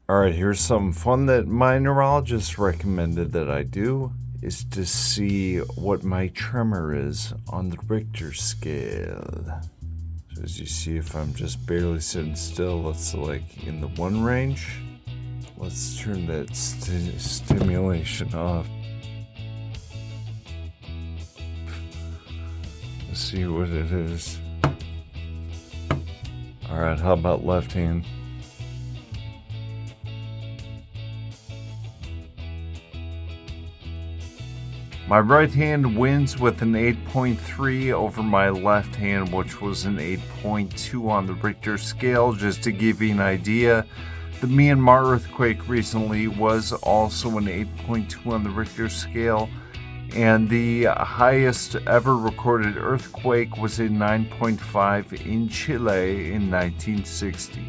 Alright, here's something fun that my neurologist recommended that I do, is to see what my tremor is on the Richter scale. So as you see, if I'm just barely sitting still, it's like in the 1 range. Let's turn that stimulation off. Let's see what it is. Alright, how about left hand? My right hand wins with an 8.3 over my left hand, which was an 8.2 on the Richter scale. Just to give you an idea, the Myanmar earthquake recently was also an 8.2 on the Richter scale, and the highest ever recorded earthquake was a 9.5 in Chile in 1960.